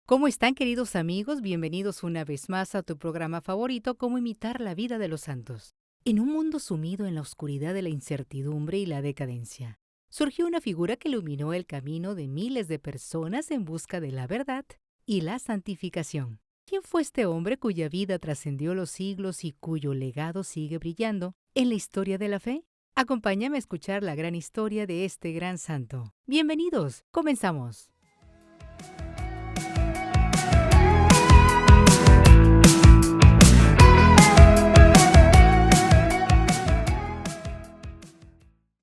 ¿Cómo están, queridos amigos? Bienvenidos una vez más a tu programa favorito, Cómo imitar la vida de los santos. En un mundo sumido en la oscuridad de la incertidumbre y la decadencia, surgió una figura que iluminó el camino de miles de personas en busca de la verdad y la santificación. ¿Quién fue este hombre cuya vida trascendió los siglos y cuyo legado sigue brillando en la historia de la fe? Acompáñame a escuchar la gran historia de este gran santo. Bienvenidos, comenzamos.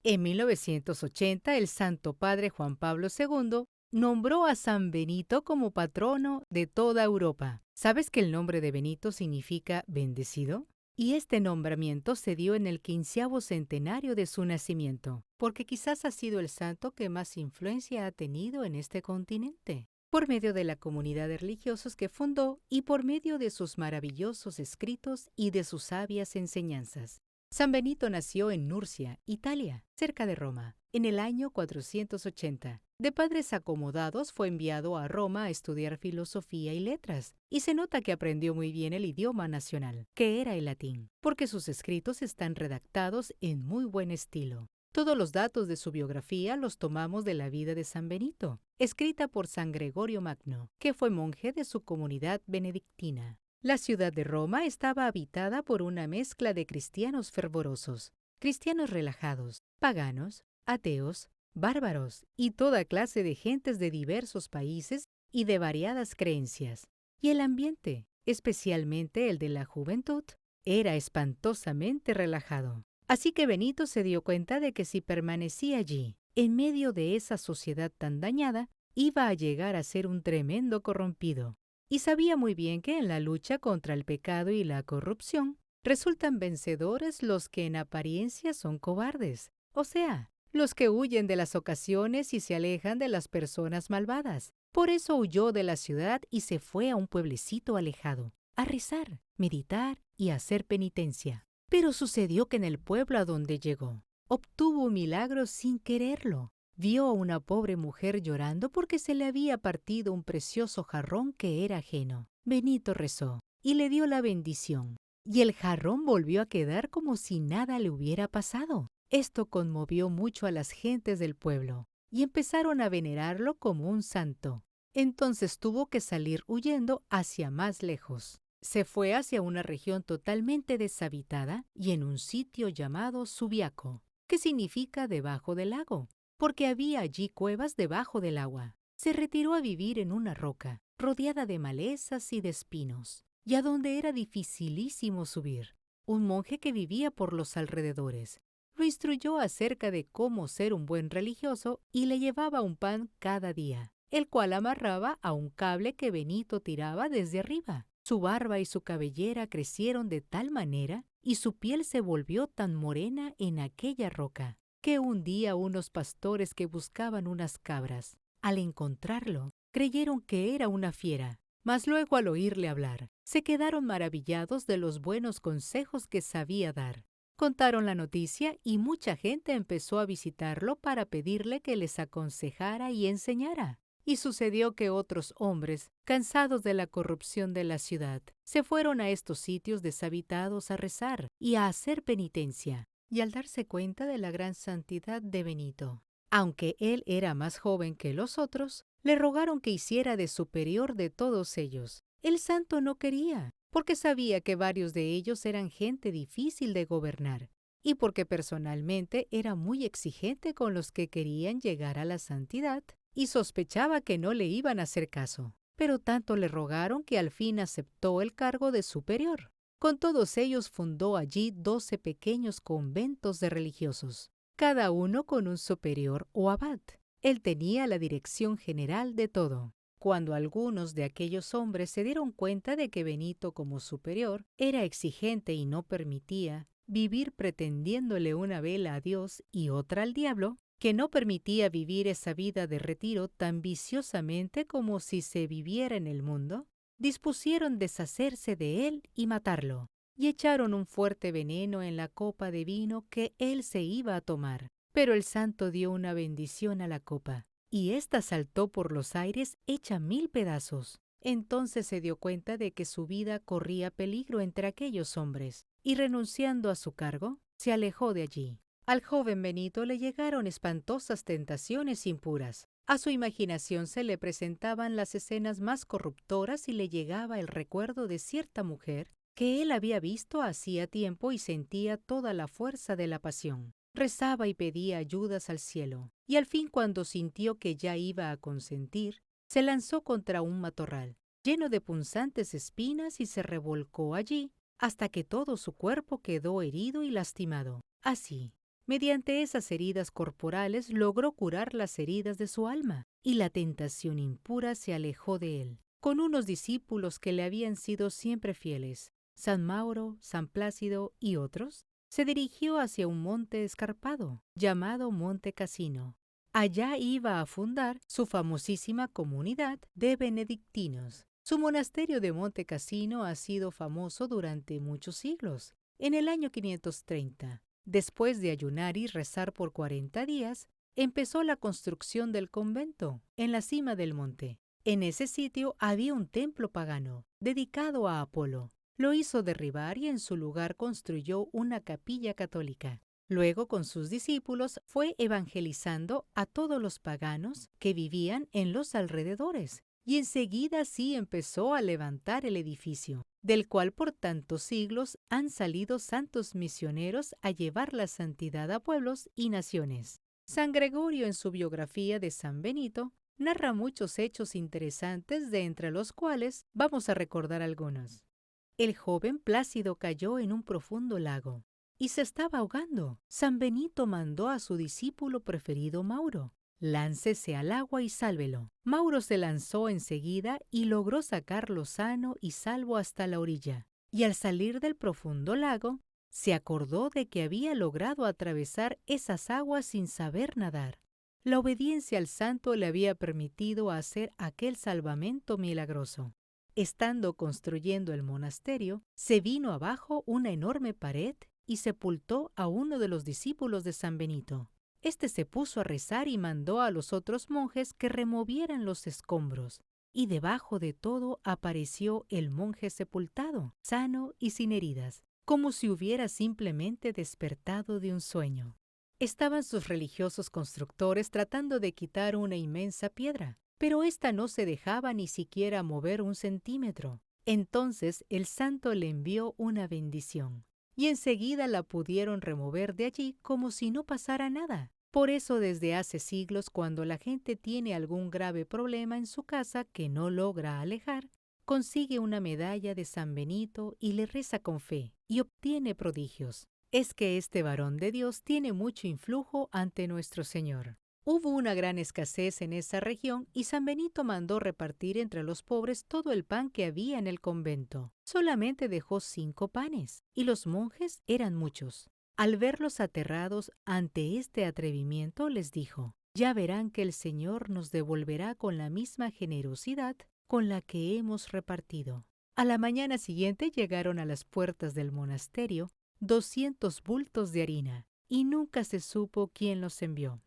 En 1980, el Santo Padre Juan Pablo II nombró a San Benito como patrono de toda Europa. ¿Sabes que el nombre de Benito significa bendecido? Y este nombramiento se dio en el 15º centenario de su nacimiento, porque quizás ha sido el santo que más influencia ha tenido en este continente, por medio de la comunidad de religiosos que fundó y por medio de sus maravillosos escritos y de sus sabias enseñanzas. San Benito nació en Nurcia, Italia, cerca de Roma, en el año 480. De padres acomodados, fue enviado a Roma a estudiar filosofía y letras, y se nota que aprendió muy bien el idioma nacional, que era el latín, porque sus escritos están redactados en muy buen estilo. Todos los datos de su biografía los tomamos de la vida de San Benito, escrita por San Gregorio Magno, que fue monje de su comunidad benedictina. La ciudad de Roma estaba habitada por una mezcla de cristianos fervorosos, cristianos relajados, paganos, ateos, bárbaros y toda clase de gentes de diversos países y de variadas creencias. Y el ambiente, especialmente el de la juventud, era espantosamente relajado. Así que Benito se dio cuenta de que si permanecía allí, en medio de esa sociedad tan dañada, iba a llegar a ser un tremendo corrompido. Y sabía muy bien que en la lucha contra el pecado y la corrupción resultan vencedores los que en apariencia son cobardes, o sea, los que huyen de las ocasiones y se alejan de las personas malvadas. Por eso huyó de la ciudad y se fue a un pueblecito alejado, a rezar, meditar y hacer penitencia. Pero sucedió que en el pueblo a donde llegó, obtuvo un milagro sin quererlo. Vio a una pobre mujer llorando porque se le había partido un precioso jarrón que era ajeno. Benito rezó y le dio la bendición, y el jarrón volvió a quedar como si nada le hubiera pasado. Esto conmovió mucho a las gentes del pueblo, y empezaron a venerarlo como un santo. Entonces tuvo que salir huyendo hacia más lejos. Se fue hacia una región totalmente deshabitada y en un sitio llamado Subiaco, que significa debajo del lago, porque había allí cuevas debajo del agua. Se retiró a vivir en una roca, rodeada de malezas y de espinos, y a donde era dificilísimo subir. Un monje que vivía por los alrededores lo instruyó acerca de cómo ser un buen religioso y le llevaba un pan cada día, el cual amarraba a un cable que Benito tiraba desde arriba. Su barba y su cabellera crecieron de tal manera y su piel se volvió tan morena en aquella roca, que un día unos pastores que buscaban unas cabras, al encontrarlo, creyeron que era una fiera, mas luego al oírle hablar, se quedaron maravillados de los buenos consejos que sabía dar. Contaron la noticia y mucha gente empezó a visitarlo para pedirle que les aconsejara y enseñara. Y sucedió que otros hombres, cansados de la corrupción de la ciudad, se fueron a estos sitios deshabitados a rezar y a hacer penitencia. Y al darse cuenta de la gran santidad de Benito, aunque él era más joven que los otros, le rogaron que hiciera de superior de todos ellos. El santo no quería, porque sabía que varios de ellos eran gente difícil de gobernar, y porque personalmente era muy exigente con los que querían llegar a la santidad, y sospechaba que no le iban a hacer caso. Pero tanto le rogaron que al fin aceptó el cargo de superior. Con todos ellos fundó allí 12 pequeños conventos de religiosos, cada uno con un superior o abad. Él tenía la dirección general de todo. Cuando algunos de aquellos hombres se dieron cuenta de que Benito como superior era exigente y no permitía vivir pretendiéndole una vela a Dios y otra al diablo, que no permitía vivir esa vida de retiro tan viciosamente como si se viviera en el mundo, dispusieron deshacerse de él y matarlo, y echaron un fuerte veneno en la copa de vino que él se iba a tomar. Pero el santo dio una bendición a la copa, y ésta saltó por los aires hecha 1000 pedazos. Entonces se dio cuenta de que su vida corría peligro entre aquellos hombres, y renunciando a su cargo, se alejó de allí. Al joven Benito le llegaron espantosas tentaciones impuras. A su imaginación se le presentaban las escenas más corruptoras y le llegaba el recuerdo de cierta mujer que él había visto hacía tiempo y sentía toda la fuerza de la pasión. Rezaba y pedía ayudas al cielo, y al fin, cuando sintió que ya iba a consentir, se lanzó contra un matorral, lleno de punzantes espinas, y se revolcó allí, hasta que todo su cuerpo quedó herido y lastimado. Así, mediante esas heridas corporales logró curar las heridas de su alma, y la tentación impura se alejó de él. Con unos discípulos que le habían sido siempre fieles, San Mauro, San Plácido y otros, se dirigió hacia un monte escarpado, llamado Monte Casino. Allá iba a fundar su famosísima comunidad de benedictinos. Su monasterio de Monte Casino ha sido famoso durante muchos siglos. En el año 530, después de ayunar y rezar por 40 días, empezó la construcción del convento en la cima del monte. En ese sitio había un templo pagano dedicado a Apolo. Lo hizo derribar y en su lugar construyó una capilla católica. Luego, con sus discípulos, fue evangelizando a todos los paganos que vivían en los alrededores, y enseguida sí empezó a levantar el edificio, del cual por tantos siglos han salido santos misioneros a llevar la santidad a pueblos y naciones. San Gregorio, en su biografía de San Benito, narra muchos hechos interesantes, de entre los cuales vamos a recordar algunos. El joven Plácido cayó en un profundo lago y se estaba ahogando. San Benito mandó a su discípulo preferido Mauro: láncese al agua y sálvelo. Mauro se lanzó enseguida y logró sacarlo sano y salvo hasta la orilla. Y al salir del profundo lago, se acordó de que había logrado atravesar esas aguas sin saber nadar. La obediencia al santo le había permitido hacer aquel salvamento milagroso. Estando construyendo el monasterio, se vino abajo una enorme pared y sepultó a uno de los discípulos de San Benito. Este se puso a rezar y mandó a los otros monjes que removieran los escombros, y debajo de todo apareció el monje sepultado, sano y sin heridas, como si hubiera simplemente despertado de un sueño. Estaban sus religiosos constructores tratando de quitar una inmensa piedra, pero ésta no se dejaba ni siquiera mover un centímetro. Entonces el santo le envió una bendición, y enseguida la pudieron remover de allí como si no pasara nada. Por eso, desde hace siglos, cuando la gente tiene algún grave problema en su casa que no logra alejar, consigue una medalla de San Benito y le reza con fe, y obtiene prodigios. Es que este varón de Dios tiene mucho influjo ante nuestro Señor. Hubo una gran escasez en esa región y San Benito mandó repartir entre los pobres todo el pan que había en el convento. Solamente dejó 5 panes, y los monjes eran muchos. Al verlos aterrados ante este atrevimiento, les dijo: ya verán que el Señor nos devolverá con la misma generosidad con la que hemos repartido. A la mañana siguiente llegaron a las puertas del monasterio 200 bultos de harina, y nunca se supo quién los envió.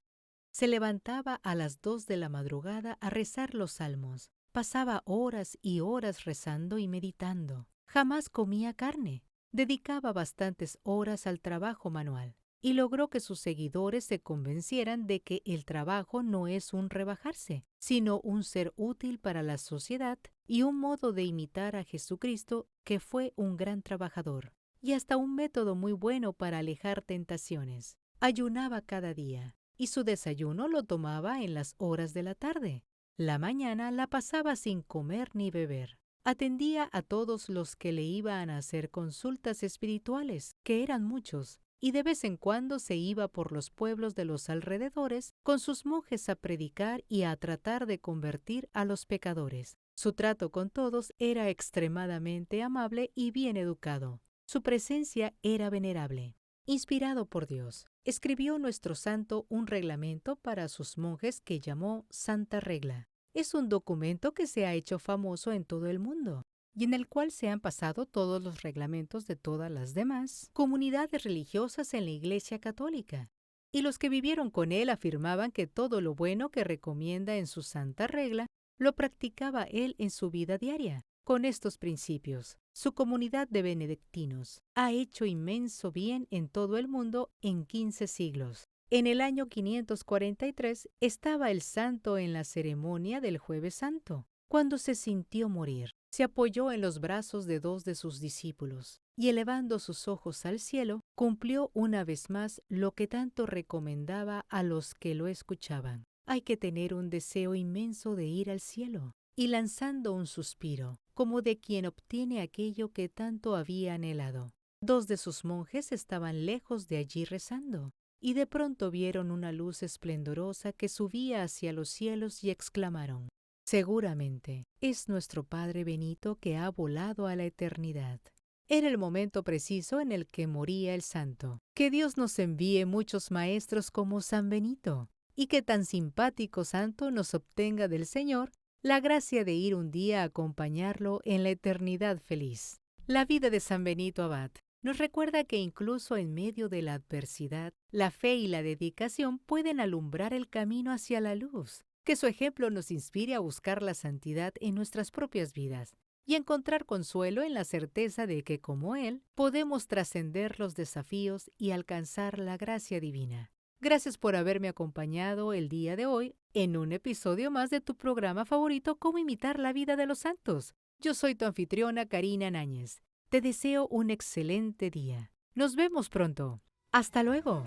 Se levantaba a las 2 de la madrugada a rezar los salmos. Pasaba horas y horas rezando y meditando. Jamás comía carne. Dedicaba bastantes horas al trabajo manual y logró que sus seguidores se convencieran de que el trabajo no es un rebajarse, sino un ser útil para la sociedad y un modo de imitar a Jesucristo, que fue un gran trabajador, y hasta un método muy bueno para alejar tentaciones. Ayunaba cada día, y su desayuno lo tomaba en las horas de la tarde. La mañana la pasaba sin comer ni beber. Atendía a todos los que le iban a hacer consultas espirituales, que eran muchos, y de vez en cuando se iba por los pueblos de los alrededores con sus monjes a predicar y a tratar de convertir a los pecadores. Su trato con todos era extremadamente amable y bien educado. Su presencia era venerable. Inspirado por Dios, escribió nuestro santo un reglamento para sus monjes que llamó Santa Regla. Es un documento que se ha hecho famoso en todo el mundo y en el cual se han pasado todos los reglamentos de todas las demás comunidades religiosas en la Iglesia Católica. Y los que vivieron con él afirmaban que todo lo bueno que recomienda en su Santa Regla lo practicaba él en su vida diaria. Con estos principios, su comunidad de benedictinos ha hecho inmenso bien en todo el mundo en 15 siglos. En el año 543 estaba el santo en la ceremonia del Jueves Santo. Cuando se sintió morir, se apoyó en los brazos de 2 de sus discípulos y elevando sus ojos al cielo, cumplió una vez más lo que tanto recomendaba a los que lo escuchaban. Hay que tener un deseo inmenso de ir al cielo. Y lanzando un suspiro, como de quien obtiene aquello que tanto había anhelado. 2 de sus monjes estaban lejos de allí rezando, y de pronto vieron una luz esplendorosa que subía hacia los cielos y exclamaron: «Seguramente es nuestro Padre Benito que ha volado a la eternidad». Era el momento preciso en el que moría el santo. Que Dios nos envíe muchos maestros como San Benito, y que tan simpático santo nos obtenga del Señor la gracia de ir un día a acompañarlo en la eternidad feliz. La vida de San Benito Abad nos recuerda que incluso en medio de la adversidad, la fe y la dedicación pueden alumbrar el camino hacia la luz. Que su ejemplo nos inspire a buscar la santidad en nuestras propias vidas y encontrar consuelo en la certeza de que, como él, podemos trascender los desafíos y alcanzar la gracia divina. Gracias por haberme acompañado el día de hoy en un episodio más de tu programa favorito, Cómo imitar la vida de los santos. Yo soy tu anfitriona, Karina Náñez. Te deseo un excelente día. Nos vemos pronto. ¡Hasta luego!